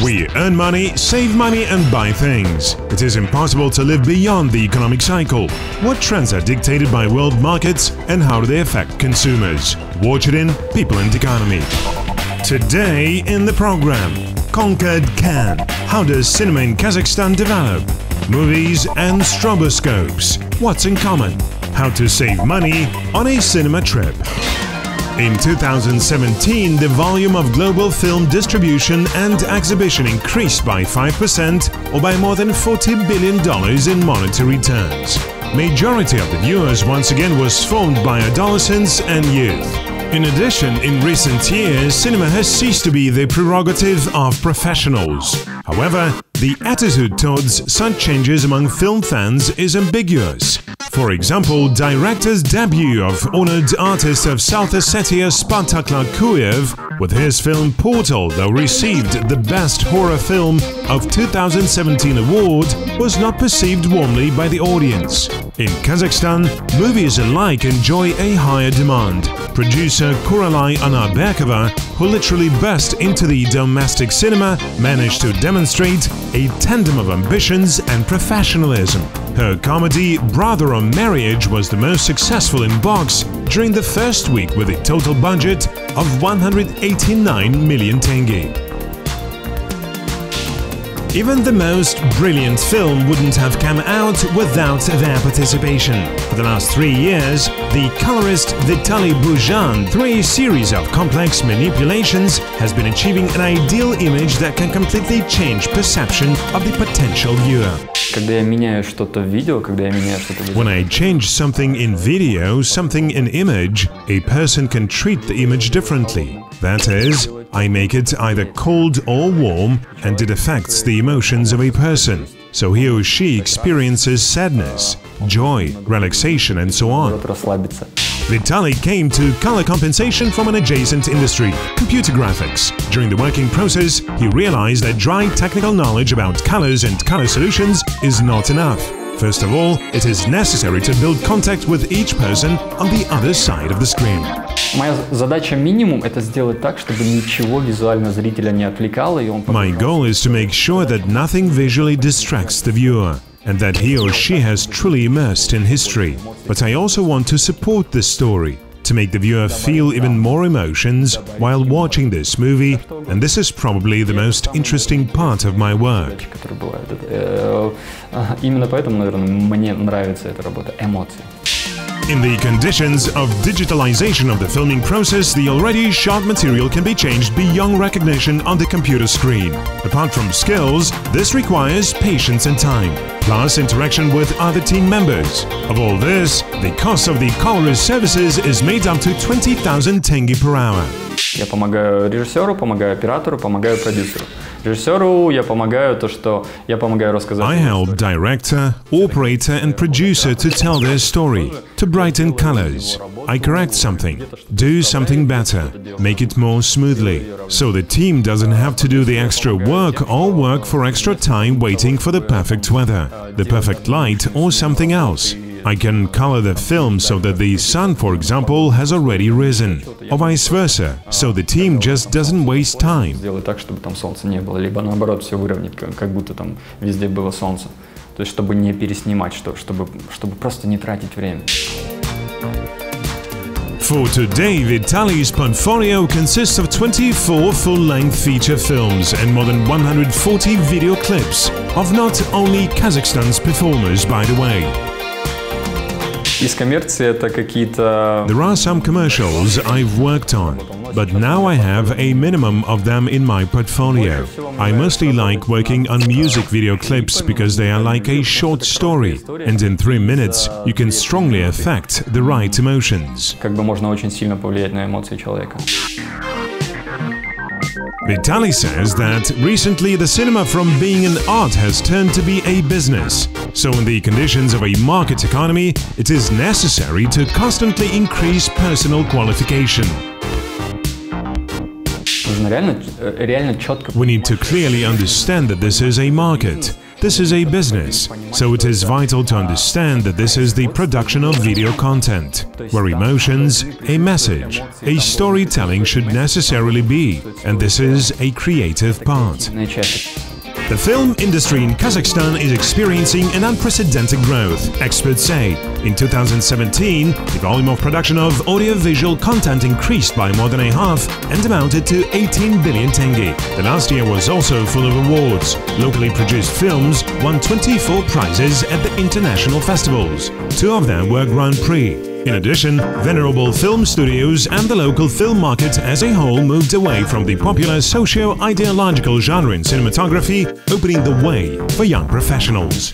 We earn money, save money and buy things. It is impossible to live beyond the economic cycle. What trends are dictated by world markets and how do they affect consumers? Watch it in People and Economy. Today in the program, Conquered Can. How does cinema in Kazakhstan develop? Movies and stroboscopes. What's in common? How to save money on a cinema trip. In 2017, the volume of global film distribution and exhibition increased by 5% or by more than $40 billion in monetary terms. Majority of the viewers once again was formed by adolescents and youth. In addition, in recent years, cinema has ceased to be the prerogative of professionals. However, the attitude towards such changes among film fans is ambiguous. For example, director's debut of honored artist of South Ossetia Spartak Lakuyev with his film Portal, though received the Best Horror Film of 2017 award, was not perceived warmly by the audience. In Kazakhstan, movies alike enjoy a higher demand. Producer Kuralay Anarbekova, who literally burst into the domestic cinema, managed to demonstrate a tandem of ambitions and professionalism. Her comedy Brother or Marriage was the most successful in box during the first week with a total budget of 189 million tenge. Even the most brilliant film wouldn't have come out without their participation. For the last 3 years, the colorist Vitaly Buzhan, through a series of complex manipulations, has been achieving an ideal image that can completely change perception of the potential viewer. When I change something in video, something in image, a person can treat the image differently. That is, I make it either cold or warm, and it affects the emotions of a person. So he or she experiences sadness, joy, relaxation, and so on. Vitaly came to color compensation from an adjacent industry, computer graphics. During the working process, he realized that dry technical knowledge about colors and color solutions is not enough. First of all, it is necessary to build contact with each person on the other side of the screen. My goal is to make sure that nothing visually distracts the viewer, and that he or she has truly immersed in history. But I also want to support the story, to make the viewer feel even more emotions while watching this movie, and this is probably the most interesting part of my work. In the conditions of digitalization of the filming process, the already shot material can be changed beyond recognition on the computer screen. Apart from skills, this requires patience and time, plus interaction with other team members. Of all this, the cost of the colorist services is made up to 20,000 tenge per hour. Я помогаю режиссеру, помогаю оператору, помогаю продюсеру. Режиссеру я помогаю рассказать. I help director, operator and producer to tell their story, to brighten colors. I correct something, do something better, make it more smoothly. So the team doesn't have to do the extra work or work for extra time waiting for the perfect weather, the perfect light or something else. I can color the film so that the sun, for example, has already risen, or vice versa, so the team just doesn't waste time. Сделать так, чтобы там солнца не было, либо наоборот все выровнять, как будто там везде было солнце. То есть чтобы не переснимать, чтобы просто не тратить время. For today, Vitaly's portfolio consists of 24 full-length feature films and more than 140 video clips of not only Kazakhstan's performers, by the way. There are some commercials I've worked on, but now I have a minimum of them in my portfolio. I mostly like working on music video clips because they are like a short story, and in 3 minutes you can strongly affect the right emotions. Vitaly says that recently the cinema from being an art has turned to be a business. So in the conditions of a market economy, it is necessary to constantly increase personal qualification. We need to clearly understand that this is a market. This is a business, so it is vital to understand that this is the production of video content, where emotions, a message, a storytelling should necessarily be, and this is a creative part. The film industry in Kazakhstan is experiencing an unprecedented growth, experts say. In 2017, the volume of production of audiovisual content increased by more than a half and amounted to 18 billion tenge. The last year was also full of awards. Locally produced films won 24 prizes at the international festivals. 2 of them were Grand Prix. In addition, venerable film studios and the local film market as a whole moved away from the popular socio-ideological genre in cinematography, opening the way for young professionals.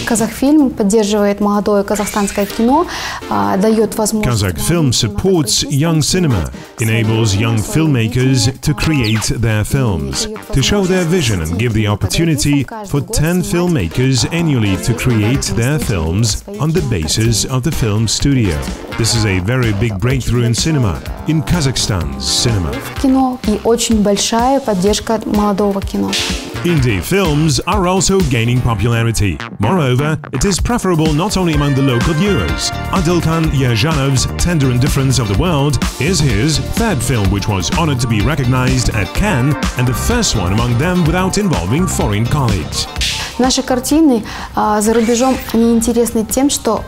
Казахфильм поддерживает молодое казахстанское кино, дает возможность... Kazakh film supports young cinema, enables young filmmakers to create their films, to show their vision and give the opportunity for 10 filmmakers annually to create their films on the basis of the film studio. This is a very big breakthrough in cinema, in Kazakhstan's cinema. Кино и очень большая поддержка молодого кино. Indie films are also gaining popularity. Moreover, it is preferable not only among the local viewers. Adilkan Yazhanov's Tender Indifference of the World is his 3rd film, which was honored to be recognized at Cannes, and the first one among them without involving foreign colleagues. Наши картины за рубежом, они интересны тем, что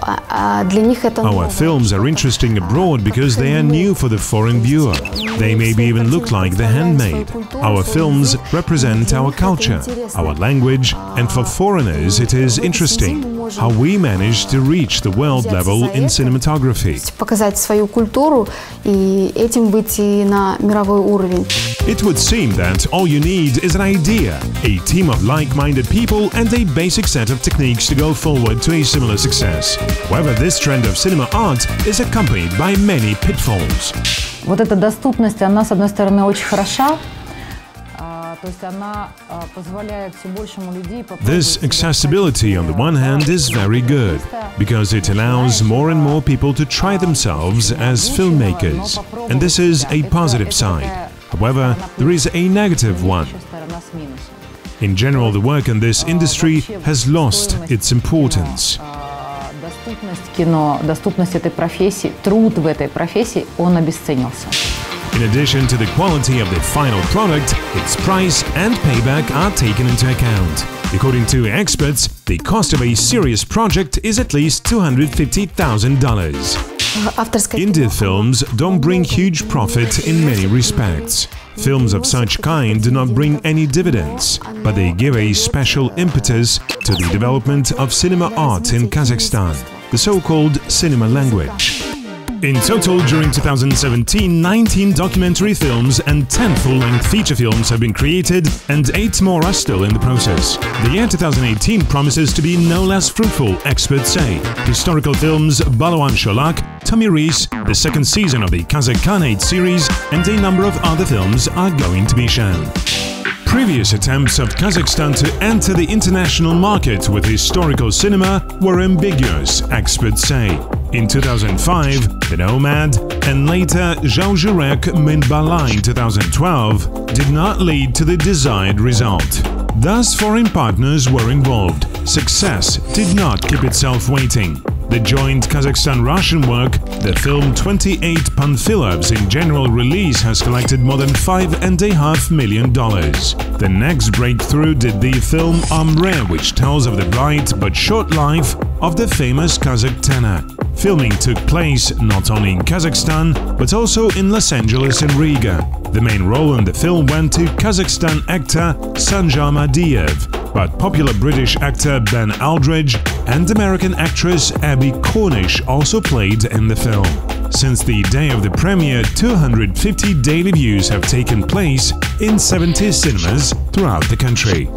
для них это... Our films are interesting abroad because they are new for the foreign viewer. They maybe even look like they're handmade. Our films represent our culture, our language, and for foreigners it is interesting how we managed to reach the world level in cinematography. Показать свою культуру и этим выйти на мировой уровень. It would seem that all you need is an idea, a team of like-minded people and a basic set of techniques to go forward to a similar success. However, this trend of cinema art is accompanied by many pitfalls. Вот эта доступность, она, с одной стороны, очень хороша. This accessibility on the one hand is very good, because it allows more and more people to try themselves as filmmakers, and this is a positive side. However, there is a negative one. In general, the work in this industry has lost its importance. Доступность кино, доступность этой профессии, труд в этой профессии, он обесценился. In addition to the quality of the final product, its price and payback are taken into account. According to experts, the cost of a serious project is at least $250,000. Indie films don't bring huge profit in many respects. Films of such kind do not bring any dividends, but they give a special impetus to the development of cinema art in Kazakhstan, the so-called cinema language. In total, during 2017, 19 documentary films and 10 full-length feature films have been created, and 8 more are still in the process. The year 2018 promises to be no less fruitful, experts say. Historical films Balawan Sholak, Tommy Rees, the 2nd season of the Kazakh Khanate series, and a number of other films are going to be shown. Previous attempts of Kazakhstan to enter the international market with historical cinema were ambiguous, experts say. In 2005, The Nomad, and later Jibek Minbala in 2012 did not lead to the desired result. Thus, foreign partners were involved. Success did not keep itself waiting. The joint Kazakhstan-Russian work, the film 28 Panfilovs in general release, has collected more than $5.5 million. The next breakthrough did the film Amre, which tells of the bright but short life of the famous Kazakh tenor. Filming took place not only in Kazakhstan, but also in Los Angeles and Riga. The main role in the film went to Kazakhstan actor Sanjar Madiev, but popular British actor Ben Aldridge and American actress Abby Cornish also played in the film. Since the day of the premiere, 250 daily views have taken place in 70 cinemas throughout the country.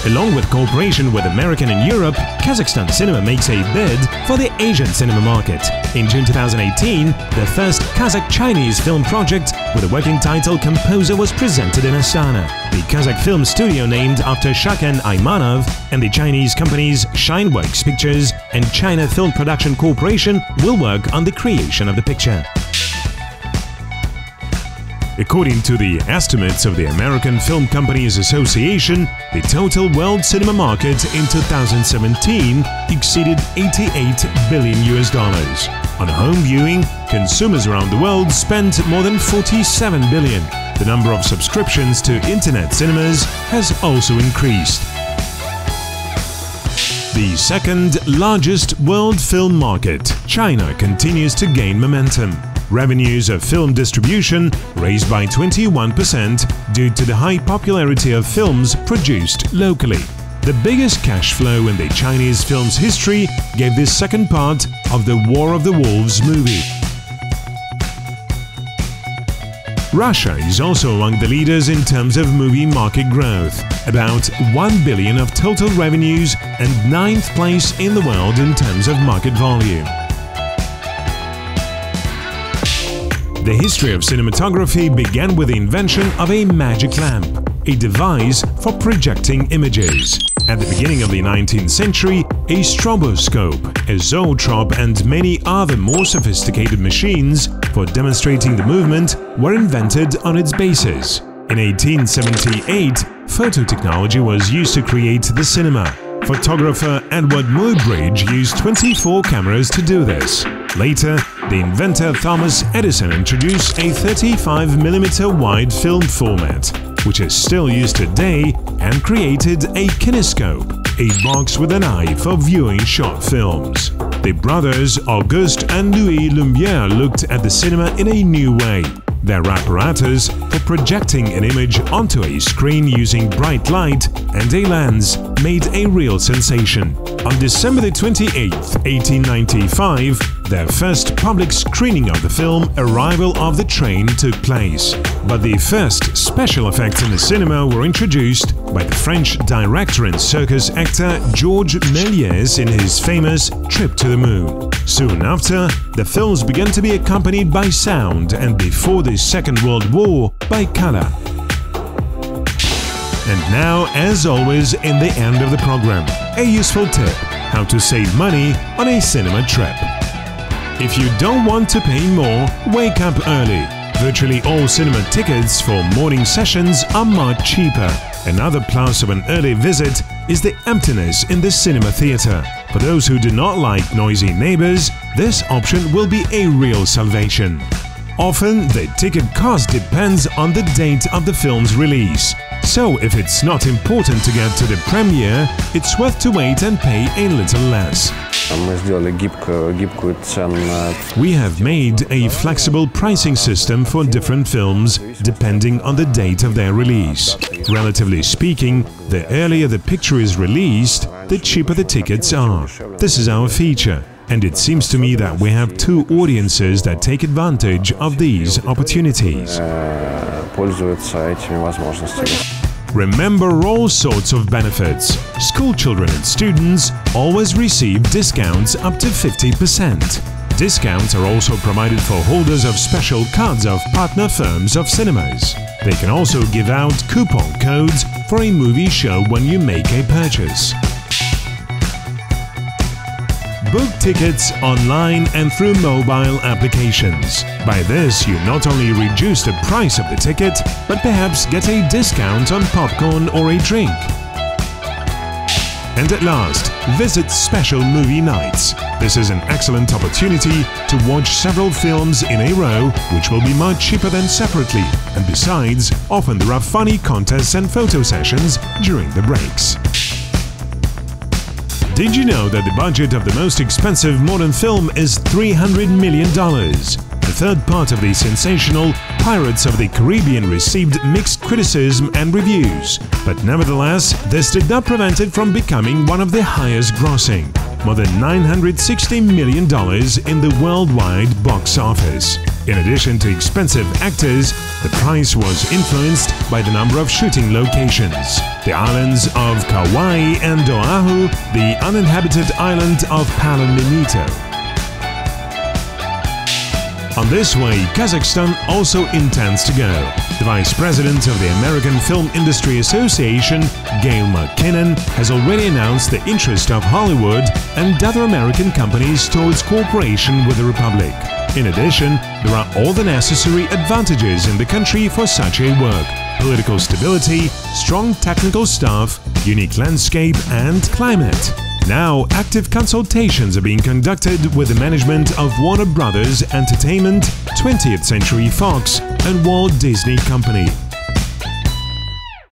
Along with cooperation with American and Europe, Kazakhstan Cinema makes a bid for the Asian cinema market. In June 2018, the first Kazakh-Chinese film project with a working title Composer was presented in Astana. The Kazakh film studio named after Shakan Aymanov and the Chinese companies Shineworks Pictures and China Film Production Corporation will work on the creation of the picture. According to the estimates of the American Film Companies Association, the total world cinema market in 2017 exceeded $88 billion. On home viewing, consumers around the world spent more than $47 billion. The number of subscriptions to internet cinemas has also increased. The second largest world film market, China, continues to gain momentum. Revenues of film distribution raised by 21% due to the high popularity of films produced locally. The biggest cash flow in the Chinese film's history gave this second part of the War of the Wolves movie. Russia is also among the leaders in terms of movie market growth, about $1 billion of total revenues and 9th place in the world in terms of market volume. The history of cinematography began with the invention of a magic lamp, a device for projecting images. At the beginning of the 19th century, a stroboscope, a zoetrope and many other more sophisticated machines for demonstrating the movement were invented on its basis. In 1878, phototechnology was used to create the cinema. Photographer Edward Muybridge used 24 cameras to do this. Later, the inventor Thomas Edison introduced a 35mm wide film format, which is still used today, and created a kinescope, a box with an eye for viewing short films. The brothers Auguste and Louis Lumière looked at the cinema in a new way. Their apparatus for projecting an image onto a screen using bright light and a lens made a real sensation. On December 28, 1895, their first public screening of the film Arrival of the Train took place. But the first special effects in the cinema were introduced by the French director and circus actor Georges Méliès in his famous Trip to the Moon. Soon after, the films began to be accompanied by sound, and before the Second World War, by color. And now, as always, in the end of the program, a useful tip: how to save money on a cinema trip. If you don't want to pay more, wake up early. Virtually all cinema tickets for morning sessions are much cheaper. Another plus of an early visit is the emptiness in the cinema theater. For those who do not like noisy neighbors, this option will be a real salvation. Often, the ticket cost depends on the date of the film's release. So, if it's not important to get to the premiere, it's worth to wait and pay a little less. We have made a flexible pricing system for different films depending on the date of their release. Relatively speaking, the earlier the picture is released, the cheaper the tickets are. This is our feature, and it seems to me that we have two audiences that take advantage of these opportunities. Remember all sorts of benefits. School children and students always receive discounts up to 50%. Discounts are also provided for holders of special cards of partner firms of cinemas. They can also give out coupon codes for a movie show when you make a purchase. Book tickets online and through mobile applications. By this, you not only reduce the price of the ticket, but perhaps get a discount on popcorn or a drink. And at last, visit special movie nights. This is an excellent opportunity to watch several films in a row, which will be much cheaper than separately. And besides, often there are funny contests and photo sessions during the breaks. Did you know that the budget of the most expensive modern film is $300 million? The third part of the sensational Pirates of the Caribbean received mixed criticism and reviews, but nevertheless, this did not prevent it from becoming one of the highest grossing, more than $960 million in the worldwide box office. In addition to expensive actors, the price was influenced by the number of shooting locations. The islands of Kauai and Oahu, the uninhabited island of Palomino. On this way, Kazakhstan also intends to go. The Vice President of the American Film Industry Association, Gail McKinnon, has already announced the interest of Hollywood and other American companies towards cooperation with the Republic. In addition, there are all the necessary advantages in the country for such a work: political stability, strong technical staff, unique landscape and climate. Now, active consultations are being conducted with the management of Warner Brothers Entertainment, 20th Century Fox and Walt Disney Company.